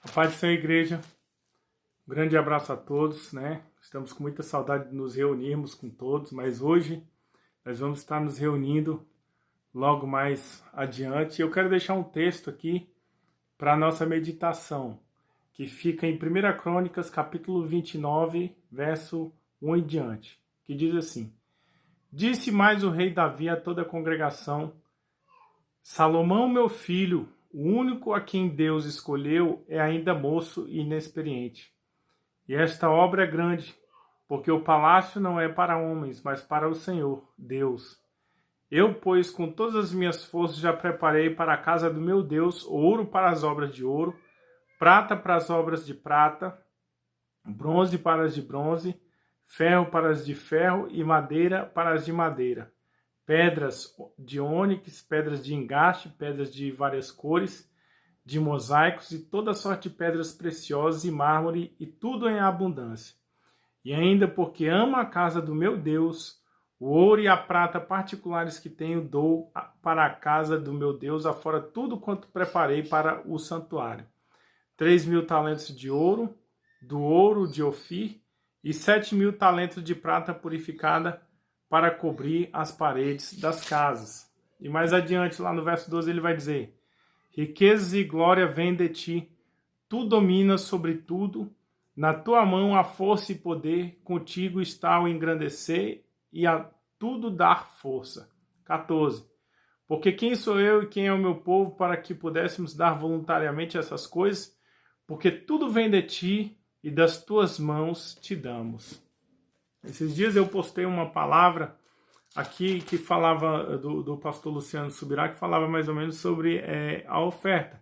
A paz do Senhor, igreja. Um grande abraço a todos, né? Estamos com muita saudade de nos reunirmos com todos, mas hoje nós vamos estar nos reunindo logo mais adiante. Eu quero deixar um texto aqui para a nossa meditação, que fica em 1 Crônicas, capítulo 29, verso 1 em diante, que diz assim: Disse mais o rei Davi a toda a congregação: Salomão, meu filho, o único a quem Deus escolheu, é ainda moço e inexperiente. E esta obra é grande, porque o palácio não é para homens, mas para o Senhor, Deus. Eu, pois, com todas as minhas forças já preparei para a casa do meu Deus ouro para as obras de ouro, prata para as obras de prata, bronze para as de bronze, ferro para as de ferro e madeira para as de madeira. Pedras de ônix, pedras de engaste, pedras de várias cores, de mosaicos e toda sorte de pedras preciosas e mármore, e tudo em abundância. E ainda porque amo a casa do meu Deus, o ouro e a prata particulares que tenho dou para a casa do meu Deus, afora tudo quanto preparei para o santuário. 3.000 talentos de ouro, do ouro de Ofir, e 7.000 talentos de prata purificada para cobrir as paredes das casas. E mais adiante, lá no verso 12, ele vai dizer: Riquezas e glória vêm de ti, tu dominas sobre tudo, na tua mão há força e poder, contigo está o engrandecer e a tudo dar força. 14. Porque quem sou eu e quem é o meu povo para que pudéssemos dar voluntariamente essas coisas? Porque tudo vem de ti e das tuas mãos te damos. Esses dias eu postei uma palavra aqui que falava do pastor Luciano Subirá, que falava mais ou menos sobre a oferta.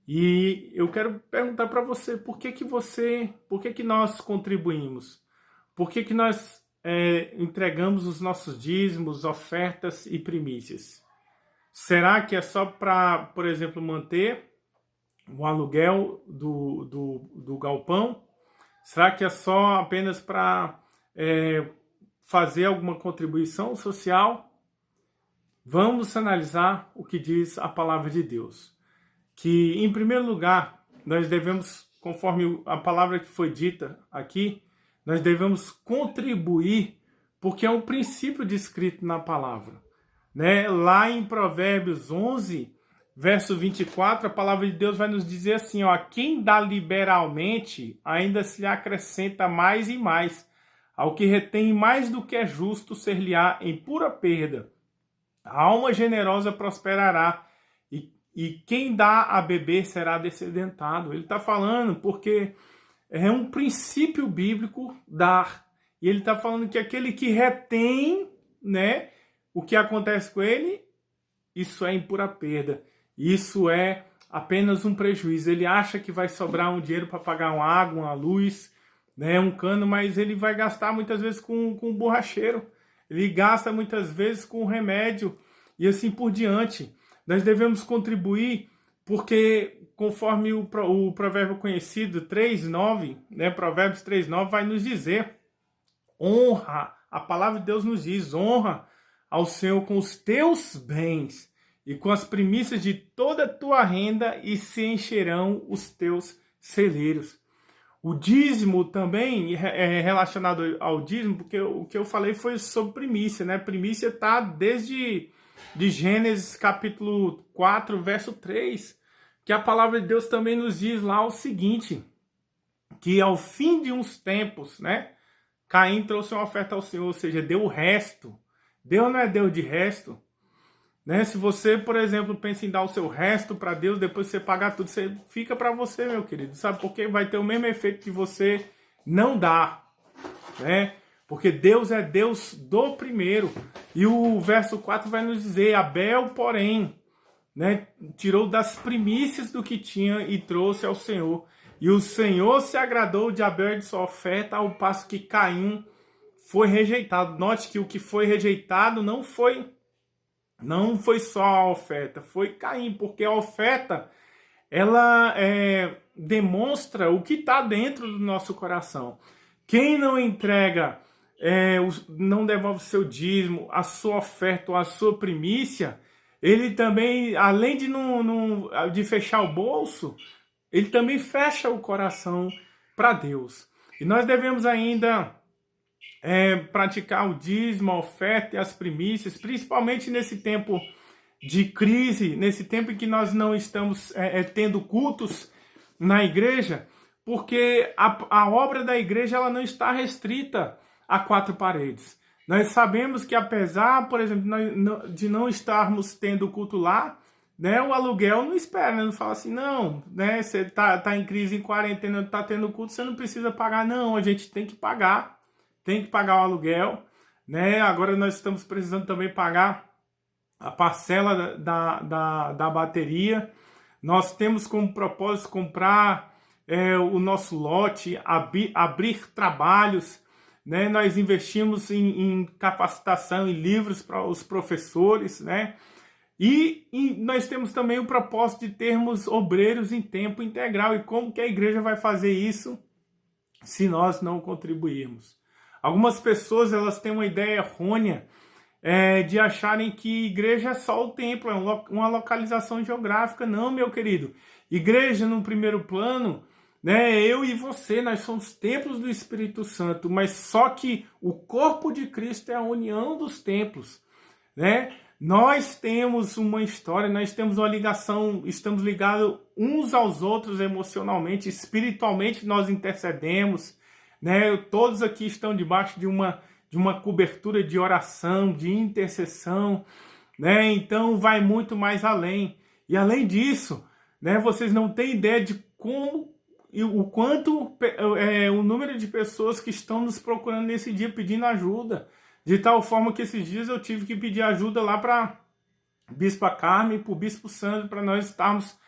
E eu quero perguntar para você, por que nós contribuímos? Por que nós entregamos os nossos dízimos, ofertas e primícias? Será que é só para, por exemplo, manter o aluguel do galpão? Será que é só apenas para fazer alguma contribuição social? Vamos analisar o que diz a palavra de Deus. Que, em primeiro lugar, nós devemos, conforme a palavra que foi dita aqui, nós devemos contribuir, porque é um princípio descrito na palavra. Né? Lá em Provérbios 11, verso 24, a palavra de Deus vai nos dizer assim: ó, quem dá liberalmente, ainda se lhe acrescenta mais e mais. Ao que retém mais do que é justo, ser-lhe-á em pura perda. A alma generosa prosperará, e quem dá a beber será descedentado. Ele está falando porque é um princípio bíblico dar. E ele está falando que aquele que retém, né, o que acontece com ele, isso é em pura perda. Isso é apenas um prejuízo. Ele acha que vai sobrar um dinheiro para pagar uma água, uma luz, né, um cano, mas ele vai gastar muitas vezes com borracheiro. Ele gasta muitas vezes com remédio e assim por diante. Nós devemos contribuir porque, conforme o provérbio conhecido 3:9, né, Provérbios 3:9 vai nos dizer: honra, a palavra de Deus nos diz, honra ao Senhor com os teus bens e com as primícias de toda a tua renda, e se encherão os teus celeiros. O dízimo também é relacionado ao dízimo, porque o que eu falei foi sobre primícia, né? Primícia está desde de Gênesis capítulo 4, verso 3, que a palavra de Deus também nos diz lá o seguinte, que ao fim de uns tempos, né, Caim trouxe uma oferta ao Senhor, ou seja, deu o resto. Deus não é Deus de resto. Né? Se você, por exemplo, pensa em dar o seu resto para Deus, depois você pagar tudo, você fica para você, meu querido. Sabe por quê? Vai ter o mesmo efeito que você não dá. Né? Porque Deus é Deus do primeiro. E o verso 4 vai nos dizer: Abel, porém, né, tirou das primícias do que tinha e trouxe ao Senhor. E o Senhor se agradou de Abel e de sua oferta, ao passo que Caim foi rejeitado. Note que o que foi rejeitado não foi só a oferta, foi Caim, porque a oferta ela demonstra o que está dentro do nosso coração. Quem não entrega, não devolve seu dízimo, a sua oferta ou a sua primícia, ele também, além de fechar o bolso, ele também fecha o coração para Deus. E nós devemos ainda praticar o dízimo, a oferta e as primícias, principalmente nesse tempo de crise, nesse tempo em que nós não estamos tendo cultos na igreja, porque a obra da igreja ela não está restrita a quatro paredes. Nós sabemos que apesar, por exemplo, de não estarmos tendo culto lá, né, o aluguel não espera, né, não fala assim, não, né, você tá em crise, em quarentena, não está tendo culto, você não precisa pagar, não, a gente tem que pagar o aluguel, né, agora nós estamos precisando também pagar a parcela da bateria. Nós temos como propósito comprar o nosso lote, abrir trabalhos, né? Nós investimos em capacitação, em livros para os professores, né? E nós temos também o propósito de termos obreiros em tempo integral. E como que a igreja vai fazer isso se nós não contribuirmos? Algumas pessoas elas têm uma ideia errônea de acharem que igreja é só o templo, é uma localização geográfica. Não, meu querido. Igreja, no primeiro plano, né, eu e você, nós somos templos do Espírito Santo, mas só que o corpo de Cristo é a união dos templos, né? Nós temos uma história, nós temos uma ligação, estamos ligados uns aos outros emocionalmente, espiritualmente nós intercedemos, né? Todos aqui estão debaixo de uma cobertura de oração, de intercessão, né? Então vai muito mais além. E além disso, né, vocês não têm ideia de como e o quanto o número de pessoas que estão nos procurando nesse dia pedindo ajuda, de tal forma que esses dias eu tive que pedir ajuda lá para Bispa Carmen, para o Bispo Sandro, para nós estarmos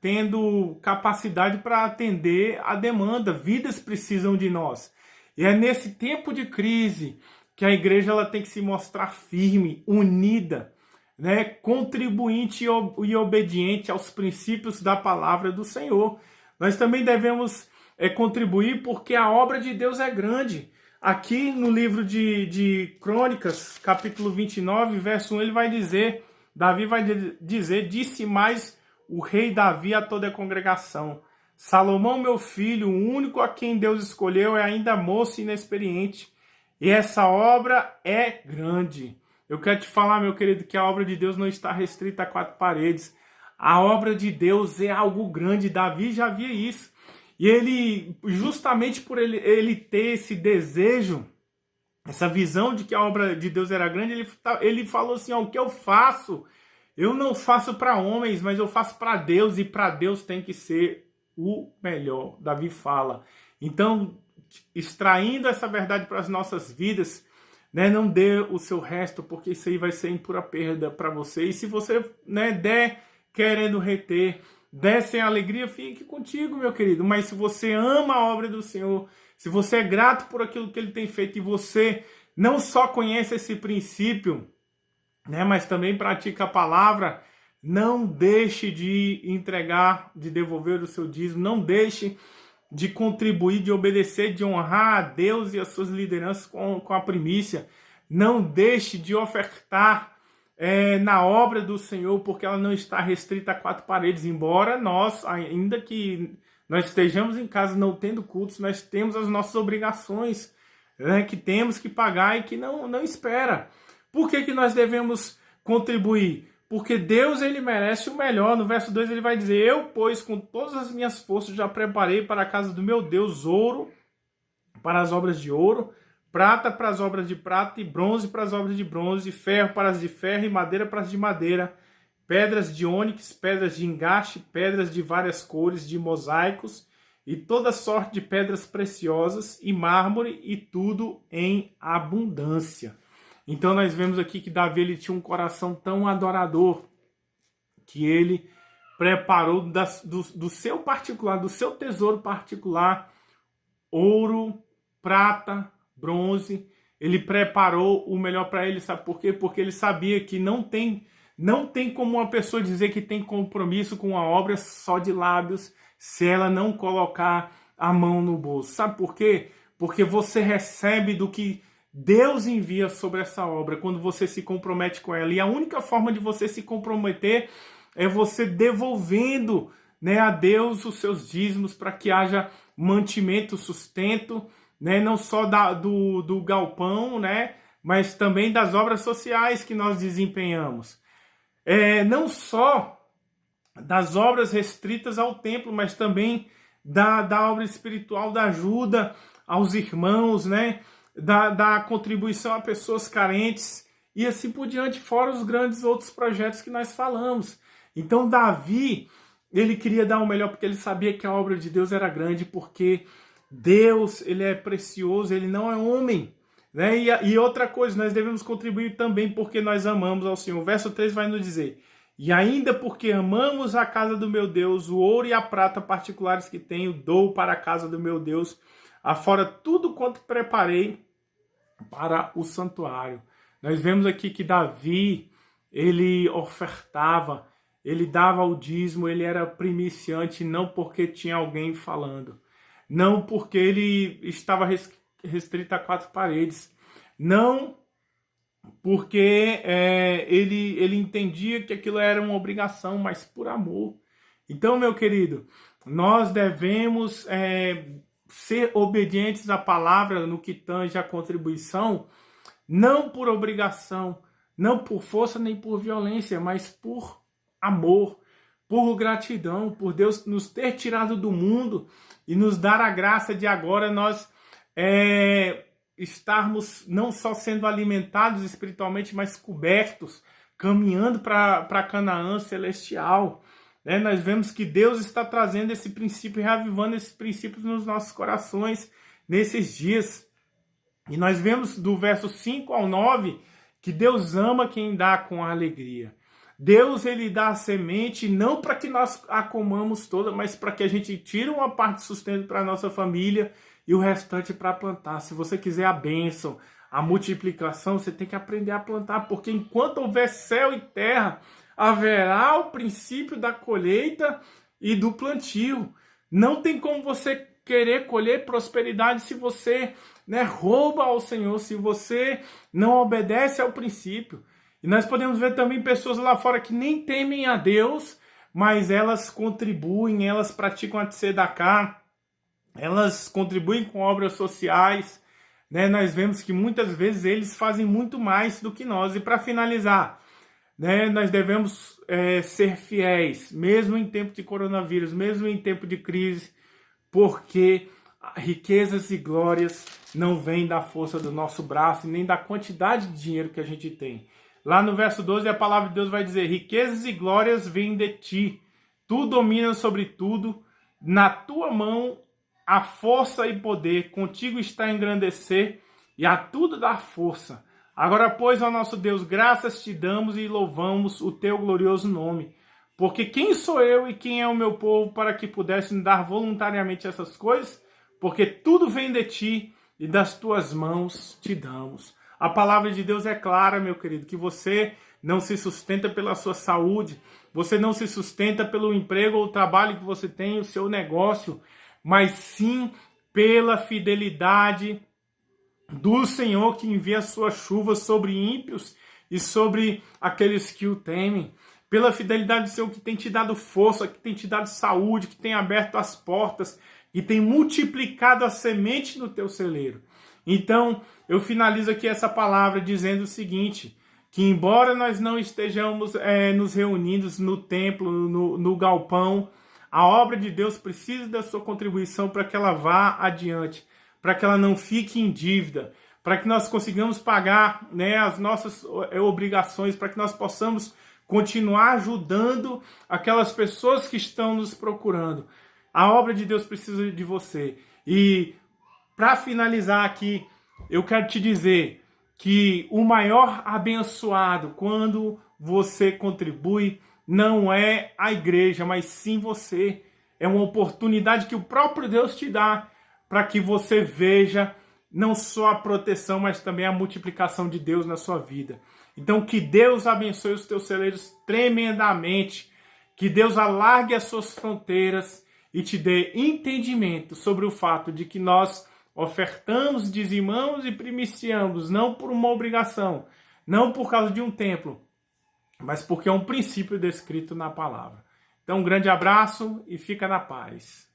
tendo capacidade para atender a demanda. Vidas precisam de nós. E é nesse tempo de crise que a igreja ela tem que se mostrar firme, unida, né, contribuinte e obediente aos princípios da palavra do Senhor. Nós também devemos contribuir porque a obra de Deus é grande. Aqui no livro de Crônicas, capítulo 29, verso 1, ele vai dizer, Davi vai dizer, disse mais o rei Davi a toda a congregação: Salomão, meu filho, o único a quem Deus escolheu, é ainda moço e inexperiente, e essa obra é grande. Eu quero te falar, meu querido, que a obra de Deus não está restrita a quatro paredes. A obra de Deus é algo grande. Davi já via isso. E ele, justamente por ele ter esse desejo, essa visão de que a obra de Deus era grande, ele falou assim, o que eu faço, eu não faço para homens, mas eu faço para Deus, e para Deus tem que ser o melhor. Davi fala. Então, extraindo essa verdade para as nossas vidas, né, não dê o seu resto, porque isso aí vai ser em pura perda para você. E se você, né, der querendo reter, der sem alegria, fique contigo, meu querido. Mas se você ama a obra do Senhor, se você é grato por aquilo que Ele tem feito, e você não só conhece esse princípio, né, mas também pratica a palavra, não deixe de entregar, de devolver o seu dízimo, não deixe de contribuir, de obedecer, de honrar a Deus e as suas lideranças com a primícia. Não deixe de ofertar na obra do Senhor, porque ela não está restrita a quatro paredes. Embora nós, ainda que nós estejamos em casa não tendo cultos, nós temos as nossas obrigações, né, que temos que pagar e que não espera. Por que nós devemos contribuir? Porque Deus, ele merece o melhor. No verso 2 ele vai dizer: eu, pois, com todas as minhas forças já preparei para a casa do meu Deus ouro para as obras de ouro, prata para as obras de prata, e bronze para as obras de bronze, ferro para as de ferro, e madeira para as de madeira, pedras de ônix, pedras de engaste, pedras de várias cores, de mosaicos, e toda sorte de pedras preciosas, e mármore, e tudo em abundância. Então nós vemos aqui que Davi ele tinha um coração tão adorador que ele preparou do seu particular, do seu tesouro particular, ouro, prata, bronze. Ele preparou o melhor para ele, sabe por quê? Porque ele sabia que não tem como uma pessoa dizer que tem compromisso com uma obra só de lábios se ela não colocar a mão no bolso. Sabe por quê? Porque você recebe do que Deus envia sobre essa obra quando você se compromete com ela. E a única forma de você se comprometer é você devolvendo, né, a Deus os seus dízimos para que haja mantimento, sustento, né, não só do galpão, né, mas também das obras sociais que nós desempenhamos. Não só das obras restritas ao templo, mas também da obra espiritual, da ajuda aos irmãos, né, da contribuição a pessoas carentes e assim por diante, fora os grandes outros projetos que nós falamos. Então Davi, ele queria dar o melhor porque ele sabia que a obra de Deus era grande, porque Deus, ele é precioso, ele não é homem, né? E outra coisa, nós devemos contribuir também porque nós amamos ao Senhor. O verso 3 vai nos dizer: e ainda porque amamos a casa do meu Deus, o ouro e a prata particulares que tenho, dou para a casa do meu Deus, afora tudo quanto preparei para o santuário. Nós vemos aqui que Davi, ele ofertava, ele dava o dízimo, ele era primiciante, não porque tinha alguém falando, não porque ele estava restrito a quatro paredes, não porque ele entendia que aquilo era uma obrigação, mas por amor. Então, meu querido, nós devemos ser obedientes à palavra no que tange a contribuição, não por obrigação, não por força nem por violência, mas por amor, por gratidão, por Deus nos ter tirado do mundo e nos dar a graça de agora nós estarmos não só sendo alimentados espiritualmente, mas cobertos, caminhando para Canaã celestial. Né? Nós vemos que Deus está trazendo esse princípio e reavivando esses princípios nos nossos corações nesses dias. E nós vemos do verso 5 ao 9 que Deus ama quem dá com alegria. Deus, ele dá a semente não para que nós a comamos toda, mas para que a gente tire uma parte de sustento para a nossa família e o restante para plantar. Se você quiser a bênção, a multiplicação, você tem que aprender a plantar, porque enquanto houver céu e terra, haverá o princípio da colheita e do plantio. Não tem como você querer colher prosperidade se você rouba ao Senhor, se você não obedece ao princípio. E nós podemos ver também pessoas lá fora que nem temem a Deus, mas elas contribuem, elas praticam a tzedakah, elas contribuem com obras sociais, né? Nós vemos que muitas vezes eles fazem muito mais do que nós. E para finalizar, né, nós devemos ser fiéis, mesmo em tempo de coronavírus, mesmo em tempo de crise, porque riquezas e glórias não vêm da força do nosso braço, nem da quantidade de dinheiro que a gente tem. Lá no verso 12, a palavra de Deus vai dizer: riquezas e glórias vêm de ti, tu dominas sobre tudo, na tua mão há força e poder, contigo está a engrandecer e a tudo dar força. Agora, pois, ó nosso Deus, graças te damos e louvamos o teu glorioso nome. Porque quem sou eu e quem é o meu povo para que pudesse dar voluntariamente essas coisas? Porque tudo vem de ti e das tuas mãos te damos. A palavra de Deus é clara, meu querido, que você não se sustenta pela sua saúde, você não se sustenta pelo emprego ou trabalho que você tem, o seu negócio, mas sim pela fidelidade do Senhor que envia sua chuva sobre ímpios e sobre aqueles que o temem. Pela fidelidade do Senhor que tem te dado força, que tem te dado saúde, que tem aberto as portas, que tem multiplicado a semente no teu celeiro. Então, eu finalizo aqui essa palavra dizendo o seguinte, que embora nós não estejamos nos reunindo no templo, no galpão, a obra de Deus precisa da sua contribuição para que ela vá adiante, para que ela não fique em dívida, para que nós consigamos pagar as nossas obrigações, para que nós possamos continuar ajudando aquelas pessoas que estão nos procurando. A obra de Deus precisa de você. E para finalizar aqui, eu quero te dizer que o maior abençoado quando você contribui não é a igreja, mas sim você. É uma oportunidade que o próprio Deus te dá para que você veja não só a proteção, mas também a multiplicação de Deus na sua vida. Então, que Deus abençoe os teus celeiros tremendamente, que Deus alargue as suas fronteiras e te dê entendimento sobre o fato de que nós ofertamos, dizimamos e primiciamos, não por uma obrigação, não por causa de um templo, mas porque é um princípio descrito na palavra. Então, um grande abraço e fica na paz.